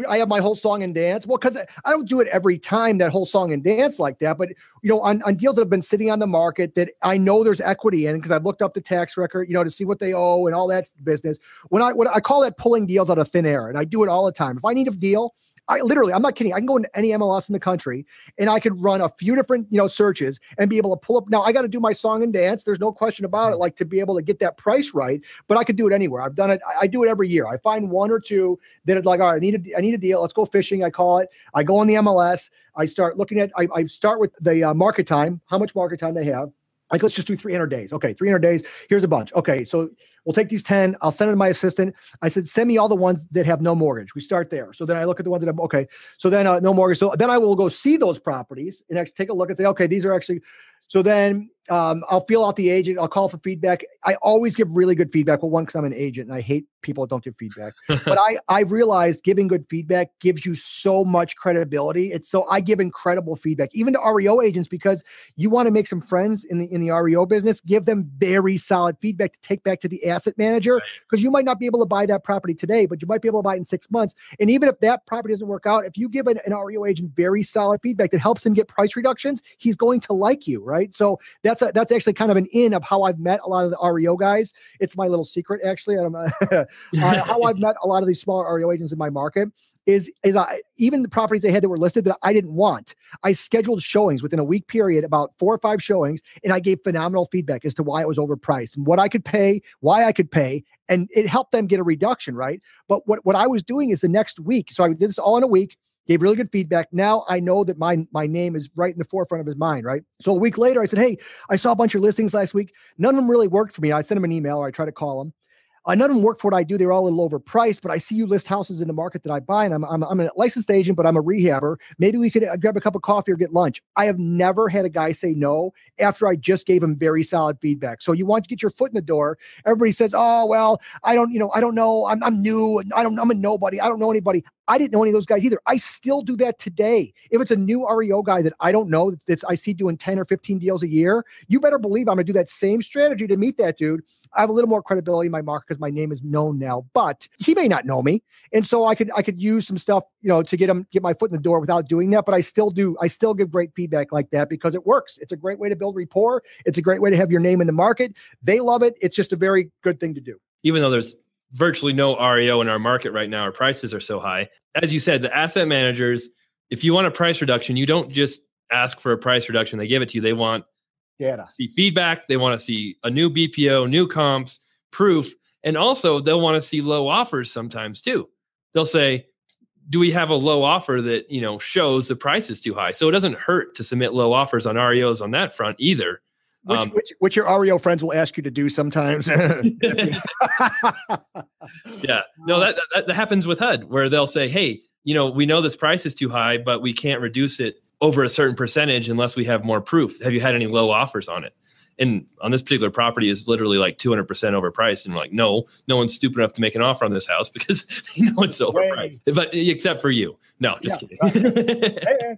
have my whole song and dance. Well, because I don't do it every time, that whole song and dance like that. But, on deals that have been sitting on the market that I know there's equity in, because I've looked up the tax record, to see what they owe and all that business. When I call that pulling deals out of thin air, and I do it all the time. If I need a deal, I'm not kidding. I can go into any MLS in the country and I could run a few different, searches and be able to pull up. Now I got to do my song and dance. There's no question about it. Like, to be able to get that price right, but I could do it anywhere. I've done it. I do it every year. I find one or two that it's like, all right, I need a deal. Let's go fishing. I call it. I go on the MLS. I start looking at, I start with the market time, how much market time they have. Like, let's just do 300 days. Okay, 300 days. Here's a bunch. Okay, so we'll take these 10. I'll send it to my assistant. I said, send me all the ones that have no mortgage. We start there. So then I look at the ones that have, okay. So then no mortgage. So then I will go see those properties and actually take a look and say, okay, these are actually. So then I'll feel out the agent. I'll call for feedback. I always give really good feedback. Well, one, because I'm an agent and I hate people that don't give feedback. But I've realized giving good feedback gives you so much credibility. I give incredible feedback, even to REO agents, because you want to make some friends in the REO business. Give them very solid feedback to take back to the asset manager, because you might not be able to buy that property today, but you might be able to buy it in 6 months. And even if that property doesn't work out, if you give an REO agent very solid feedback that helps him get price reductions, he's going to like you, right? So that's actually kind of an in of how I've met a lot of the REO guys. It's my little secret, actually. How I've met a lot of these smaller REO agents in my market is even the properties they had that were listed that I didn't want. I scheduled showings within a week period, about 4 or 5 showings, and I gave phenomenal feedback as to why it was overpriced and what I could pay, why I could pay, and it helped them get a reduction, right? But what I was doing is the next week, so I did this all in a week, gave really good feedback. Now I know that my name is right in the forefront of his mind, right? So a week later, I said, hey, I saw a bunch of listings last week. None of them really worked for me. I sent him an email, or I tried to call him. None of them work for what I do. They're all a little overpriced, but I see you list houses in the market that I buy, and I'm a licensed agent, but I'm a rehabber. Maybe we could grab a cup of coffee or get lunch. I have never had a guy say no after I just gave him very solid feedback. So you want to get your foot in the door. Everybody says, oh, well, I don't know. I'm new. I'm a nobody. I don't know anybody. I didn't know any of those guys either. I still do that today. If it's a new REO guy that I don't know, that I see doing 10 or 15 deals a year, you better believe I'm going to do that same strategy to meet that dude. I have a little more credibility in my market because my name is known now, but he may not know me. And so I could use some stuff, to get my foot in the door without doing that. But I still give great feedback like that because it works. It's a great way to build rapport. It's a great way to have your name in the market. They love it. It's just a very good thing to do. Even though there's virtually no REO in our market right now, our prices are so high. As you said, the asset managers, if you want a price reduction, you don't just ask for a price reduction. They give it to you. They want data, see feedback. They want to see a new BPO, new comps, proof. And also they'll want to see low offers sometimes too. They'll say, do we have a low offer that, shows the price is too high? So it doesn't hurt to submit low offers on REOs on that front either. Which your REO friends will ask you to do sometimes. Yeah, no, that happens with HUD where they'll say, hey, we know this price is too high, but we can't reduce it over a certain percentage unless we have more proof. Have you had any low offers on it? And on this particular property is literally like 200% overpriced. And like, no one's stupid enough to make an offer on this house because they know it's overpriced. But except for you. No, just kidding. Hey, man.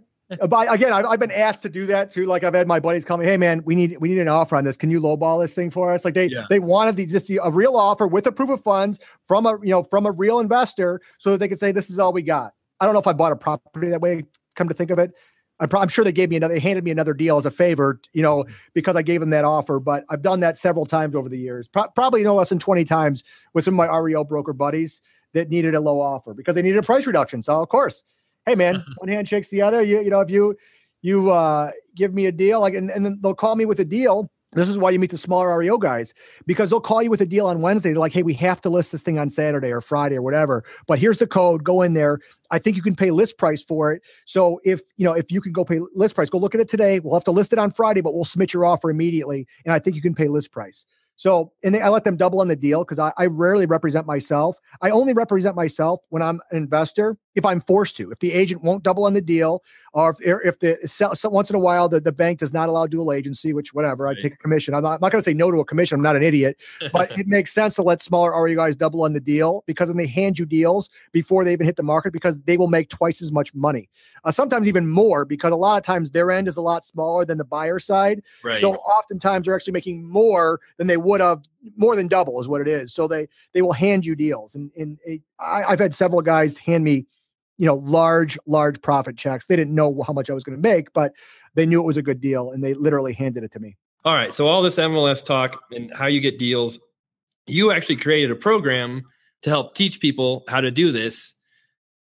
But again, I've been asked to do that too. Like I've had my buddies call me, hey man, we need an offer on this. Can you lowball this thing for us? Like they wanted a real offer with a proof of funds from a real investor so that they could say, this is all we got. I don't know if I bought a property that way, come to think of it. I'm sure they handed me another deal as a favor, because I gave them that offer, but I've done that several times over the years, probably no less than 20 times with some of my REO broker buddies that needed a low offer because they needed a price reduction. So of course, hey man, one hand shakes the other. If you give me a deal, and then they'll call me with a deal. This is why you meet the smaller REO guys, because they'll call you with a deal on Wednesday. They're like, hey, we have to list this thing on Saturday or Friday or whatever, but here's the code, go in there. I think you can pay list price for it. So if you can go pay list price, go look at it today. We'll have to list it on Friday, but we'll submit your offer immediately. And I think you can pay list price. So, I let them double on the deal because I rarely represent myself. I only represent myself when I'm an investor, if I'm forced to. If the agent won't double on the deal, or if once in a while the bank does not allow dual agency, which whatever, I take a commission. I'm not going to say no to a commission. I'm not an idiot, but it makes sense to let smaller REO guys double on the deal because then they hand you deals before they even hit the market because they will make twice as much money, sometimes even more because a lot of times their end is a lot smaller than the buyer side. Right. So oftentimes they're actually making more than they would have, more than double is what it is. So they will hand you deals. And I've had several guys hand me, large profit checks. They didn't know how much I was going to make, but they knew it was a good deal and they literally handed it to me. All right. So all this MLS talk and how you get deals, you actually created a program to help teach people how to do this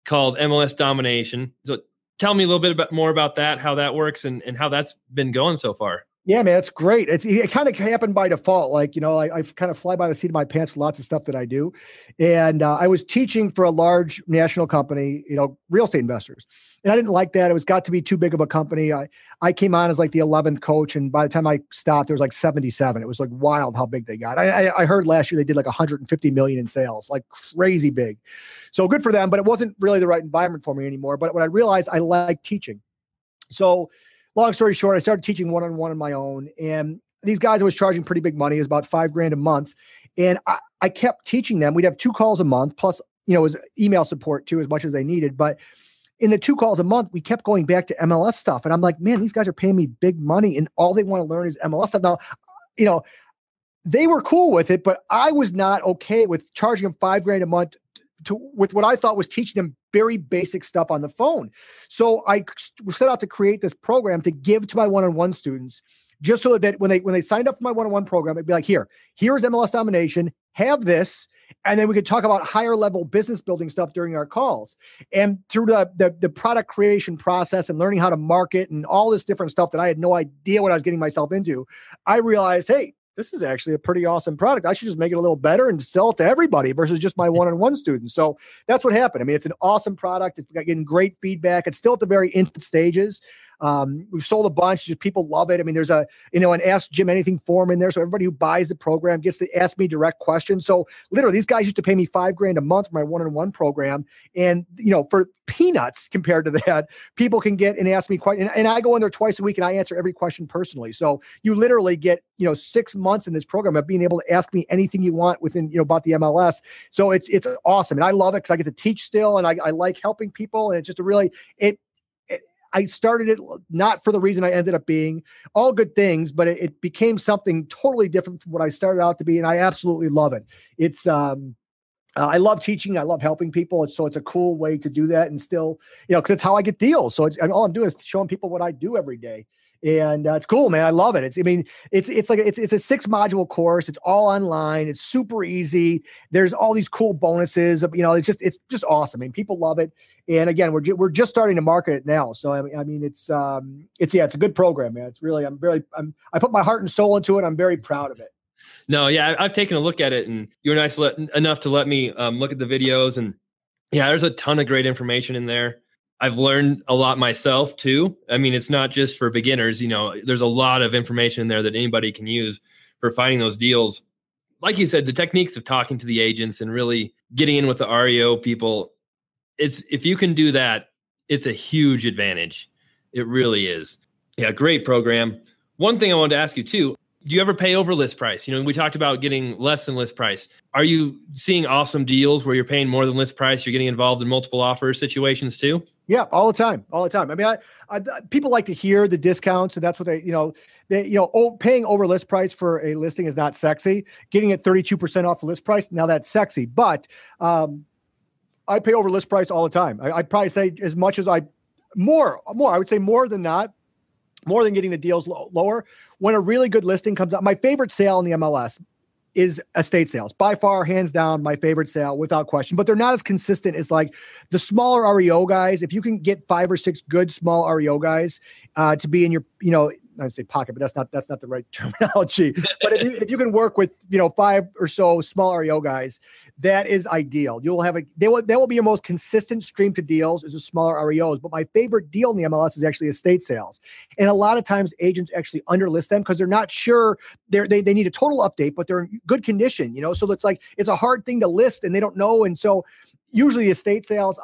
called MLS Domination. So tell me a little bit more about that, how that works and how that's been going so far. Yeah, man, it's great. It kind of happened by default. Like, I kind of fly by the seat of my pants with lots of stuff that I do. And I was teaching for a large national company, real estate investors. And I didn't like that. It got to be too big of a company. I came on as like the 11th coach. And by the time I stopped, there was like 77. It was like wild how big they got. I heard last year they did like 150 million in sales, like crazy big. So good for them, but it wasn't really the right environment for me anymore. But when I realized I like teaching. So long story short, I started teaching one-on-one on my own. And these guys I was charging pretty big money. It was about $5,000 a month. And I kept teaching them. We'd have 2 calls a month, plus, it was email support too, as much as they needed. But in the 2 calls a month, we kept going back to MLS stuff. And I'm like, man, these guys are paying me big money and all they want to learn is MLS stuff. Now, they were cool with it, but I was not okay with charging them $5,000 a month with what I thought was teaching them very basic stuff on the phone. So I set out to create this program to give to my one-on-one students, just so that when they signed up for my one-on-one program, it'd be like, here's MLS Domination, have this, and then we could talk about higher level business building stuff during our calls. And through the product creation process and learning how to market and all this different stuff that I had no idea what I was getting myself into, I realized, hey, this is actually a pretty awesome product. I should just make it a little better and sell it to everybody versus just my one-on-one students. So that's what happened. I mean, it's an awesome product. It's getting great feedback. It's still at the very infant stages. We've sold a bunch. Just people love it. I mean, there's an Ask Jim Anything form in there. So everybody who buys the program gets to ask me direct questions. So literally these guys used to pay me $5,000 a month for my one-on-one program. And, for peanuts compared to that, people can get and ask me questions. And I go in there twice a week and I answer every question personally. So you literally get, 6 months in this program of being able to ask me anything you want within, about the MLS. So it's awesome. And I love it because I get to teach still. And I like helping people. And it's just I started it not for the reason I ended up being, all good things, but it became something totally different from what I started out to be. And I absolutely love it. It's, I love teaching. I love helping people. So it's a cool way to do that. And still, cause it's how I get deals. So all I'm doing is showing people what I do every day. And it's cool, man. I love it. It's a 6-module course. It's all online. It's super easy. There's all these cool bonuses. It's just awesome. I mean, people love it. And again, we're just starting to market it now. So I mean, it's a good program, man. It's really, I put my heart and soul into it. I'm very proud of it. No, yeah, I've taken a look at it, and you were nice enough to let me look at the videos. And yeah, there's a ton of great information in there. I've learned a lot myself too. I mean, it's not just for beginners. There's a lot of information in there that anybody can use for finding those deals. Like you said, the techniques of talking to the agents and really getting in with the REO people. If you can do that, it's a huge advantage. It really is. Yeah, great program. One thing I wanted to ask you too, do you ever pay over list price? We talked about getting less than list price. Are you seeing awesome deals where you're paying more than list price? You're getting involved in multiple offer situations too? Yeah, all the time. I mean, I people like to hear the discounts, and that's what paying over list price for a listing is not sexy. Getting it 32% off the list price, now that's sexy. But I pay over list price all the time. I'd probably say as much as more. I would say more than not. More than getting the deals lower. When a really good listing comes out, my favorite sale in the MLS is estate sales. By far, hands down, my favorite sale without question. But they're not as consistent as like the smaller REO guys. If you can get 5 or 6 good small REO guys to be in your, I would say pocket, but that's not the right terminology. But if you can work with 5 or so small REO guys, that is ideal. You'll have that will be your most consistent stream to deals is the smaller REOs. But my favorite deal in the MLS is actually estate sales, and a lot of times agents actually underlist them because they're not sure they need a total update, but they're in good condition. So it's a hard thing to list, and they don't know, and so. Usually estate sales,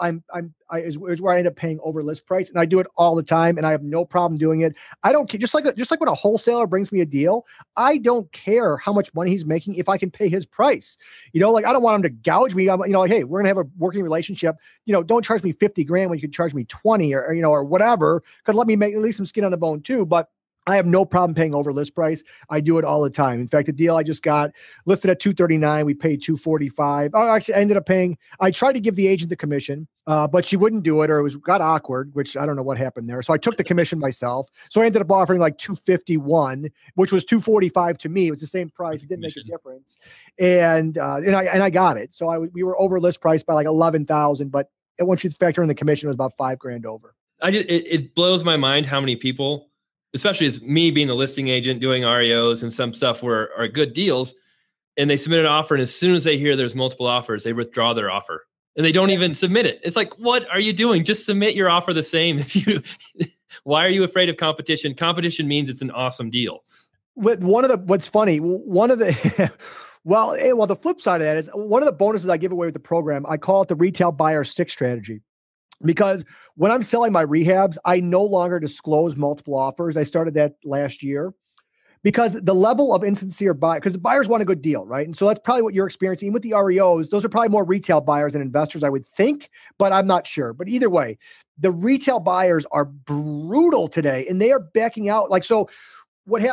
is where I end up paying over list price, and I do it all the time, and I have no problem doing it. I don't care. Just like when a wholesaler brings me a deal, I don't care how much money he's making if I can pay his price. I don't want him to gouge me. I'm hey, we're gonna have a working relationship. Don't charge me $50,000 when you can charge me 20 or whatever. Because let me leave some skin on the bone too. But I have no problem paying over list price. I do it all the time. In fact, the deal I just got listed at $239. We paid $245. Actually, I ended up paying. I tried to give the agent the commission, but she wouldn't do it, or got awkward, which I don't know what happened there. So I took the commission myself. So I ended up offering like $251, which was $245 to me. It was the same price. It didn't make a difference, and I got it. So we were over list price by like $11,000, but once you factor in the commission, it was about $5,000 over. It blows my mind how many people, especially as me being a listing agent doing REOs and some stuff are good deals, and they submit an offer, and as soon as they hear there's multiple offers, they withdraw their offer and they don't even submit it. It's like, what are you doing? Just submit your offer the same. Why are you afraid of competition? Competition means it's an awesome deal. What's funny, the flip side of that is one of the bonuses I give away with the program, I call it the retail buyer stick strategy. Because when I'm selling my rehabs, I no longer disclose multiple offers. I started that last year because the level of insincere buyer, because the buyers want a good deal, right? And so that's probably what you're experiencing with the REOs. Those are probably more retail buyers than investors, I would think, but I'm not sure. But either way, the retail buyers are brutal today, and they are backing out. I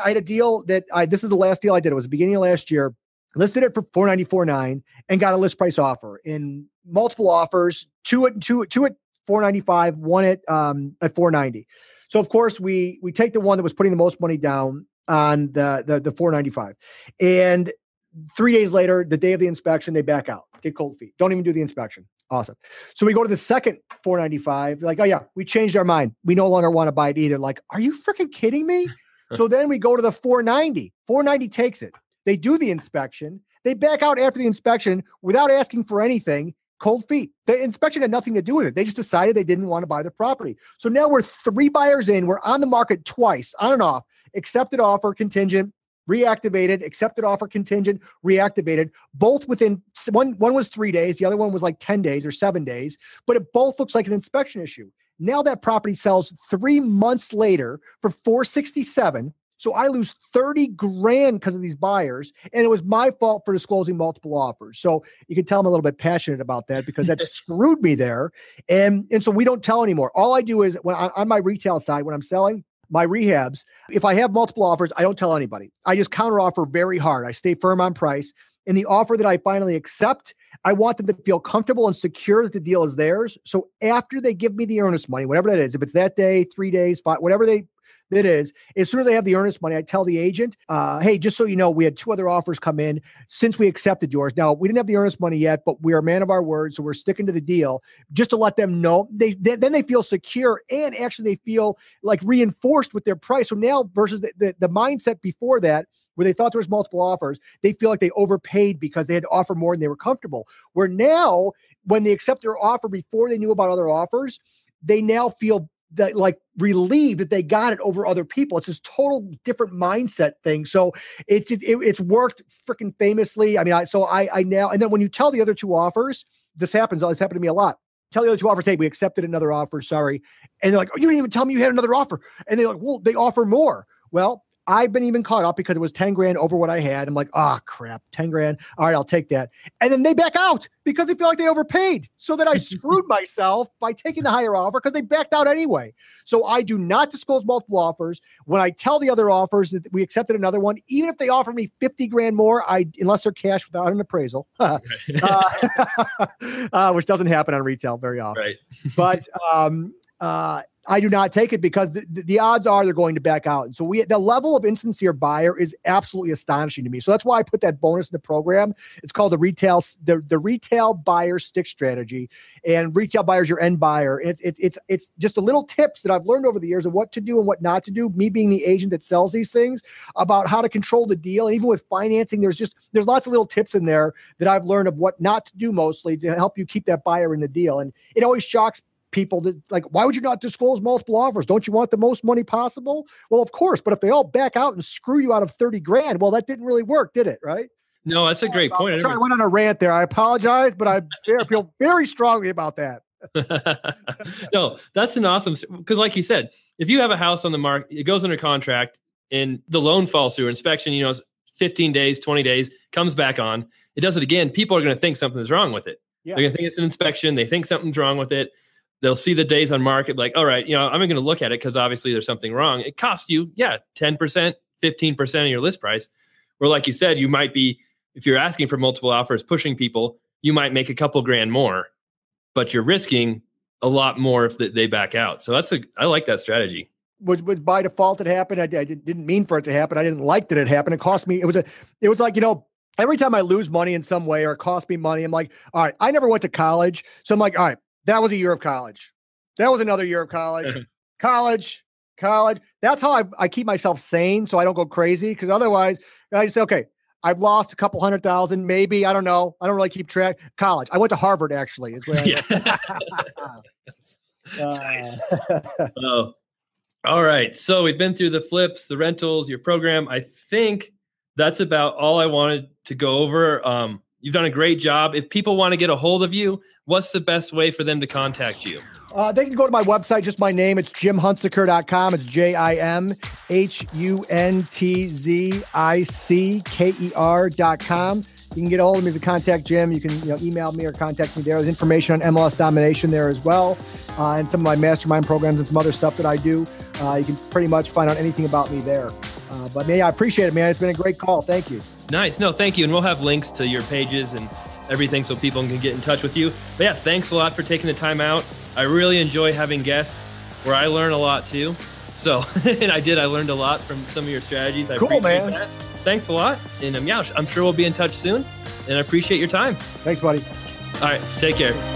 had a deal this is the last deal I did. It was the beginning of last year. Listed it for $494.9 and got a list price offer in multiple offers, two at $495, one at $490. So of course we take the one that was putting the most money down on the $495. And 3 days later, the day of the inspection, they back out, get cold feet. Don't even do the inspection. Awesome. So we go to the second $495. Like, oh yeah, we changed our mind. We no longer want to buy it either. Like, are you freaking kidding me? So then we go to the $490. $490 takes it. They do the inspection. They back out after the inspection without asking for anything. Cold feet. The inspection had nothing to do with it. They just decided they didn't want to buy the property. So now we're 3 buyers in. We're on the market twice, on and off. Accepted offer, contingent, reactivated, accepted offer, contingent, reactivated, both within one was 3 days. The other one was like 10 days or 7 days, but it both looks like an inspection issue. Now that property sells 3 months later for $467. So I lose 30 grand because of these buyers. And it was my fault for disclosing multiple offers. So you can tell I'm a little bit passionate about that because that screwed me there. And so we don't tell anymore. All I do is when on my retail side, when I'm selling my rehabs, if I have multiple offers, I don't tell anybody. I just counter offer very hard. I stay firm on price. And the offer that I finally accept, I want them to feel comfortable and secure that the deal is theirs. So after they give me the earnest money, whatever that is, if it's that day, 3 days, 5, whatever that is, as soon as I have the earnest money, I tell the agent, hey, just so you know, we had 2 other offers come in since we accepted yours. Now, we didn't have the earnest money yet, but we are a man of our word, so we're sticking to the deal just to let them know. Then they feel secure and actually they feel like reinforced with their price. So now versus the mindset before that, where they thought there was multiple offers, they feel like they overpaid because they had to offer more and they were comfortable. Where now, when they accept their offer before they knew about other offers, they now feel that like relieved that they got it over other people. It's this total different mindset thing. So it's worked freaking famously. I mean, I now, and then when you tell the other 2 offers, this happened to me a lot. Tell the other 2 offers, hey, we accepted another offer, sorry. And they're like, oh, you didn't even tell me you had another offer. And they're like, well, they offer more. Well, I've been even caught up because it was 10 grand over what I had. I'm like, oh crap, 10 grand. All right, I'll take that. And then they back out because they feel like they overpaid. So that I screwed myself by taking the higher offer because they backed out anyway. So I do not disclose multiple offers. When I tell the other offers that we accepted another one, even if they offer me 50 grand more, unless they're cash without an appraisal, which doesn't happen on retail very often. Right. But I do not take it because the odds are they're going to back out. And so the level of insincere buyer is absolutely astonishing to me. So that's why I put that bonus in the program. It's called the retail buyer stick strategy, and retail buyer is your end buyer. It's just a little tips that I've learned over the years of what to do and what not to do. Me being the agent that sells these things, about how to control the deal. And even with financing, there's lots of little tips in there that I've learned of what not to do mostly to help you keep that buyer in the deal. And it always shocks people that like, why would you not disclose multiple offers? Don't you want the most money possible? Well, of course, but if they all back out and screw you out of 30 grand, well, that didn't really work, did it? Right? No, that's a great point. Sorry, I went on a rant there. I apologize, but I feel very strongly about that. No, that's an awesome, because like you said, if you have a house on the market, it goes under contract and the loan falls through inspection, 15 days, 20 days, comes back on, it does it again. People are going to think something's wrong with it. Yeah. They're going to think it's an inspection. They think something's wrong with it. They'll see the days on market, like, all right, I'm going to look at it because obviously there's something wrong. It costs you, 10%, 15% of your list price. Or like you said, you might be, if you're asking for multiple offers, pushing people, you might make a couple grand more, but you're risking a lot more if they back out. So I like that strategy. Was by default it happened. I didn't mean for it to happen. I didn't like that it happened. It cost me. It was like, every time I lose money in some way or it cost me money, I'm like, all right, I never went to college. So I'm like, all right, that was a year of college. That was another year of college. college. That's how I keep myself sane so I don't go crazy. Because otherwise, I say, okay, I've lost a couple 100,000, maybe. I don't know. I don't really keep track. College. I went to Harvard, actually. Is where Nice. Oh, all right. So we've been through the flips, the rentals, your program. I think that's about all I wanted to go over. You've done a great job. If people want to get a hold of you, what's the best way for them to contact you? They can go to my website, just my name. It's jimhuntzicker.com. It's JimHuntzicker.com. You can get a hold of me to contact Jim. You can email me or contact me there. There's information on MLS domination there as well, and some of my mastermind programs and some other stuff that I do. You can pretty much find out anything about me there. But I appreciate it, man. It's been a great call. Thank you. Nice. No, thank you. And we'll have links to your pages and everything so people can get in touch with you. But yeah, thanks a lot for taking the time out. I really enjoy having guests where I learn a lot too. So, and I learned a lot from some of your strategies. I appreciate that. Thanks a lot. And I'm sure we'll be in touch soon. And I appreciate your time. Thanks, buddy. All right. Take care.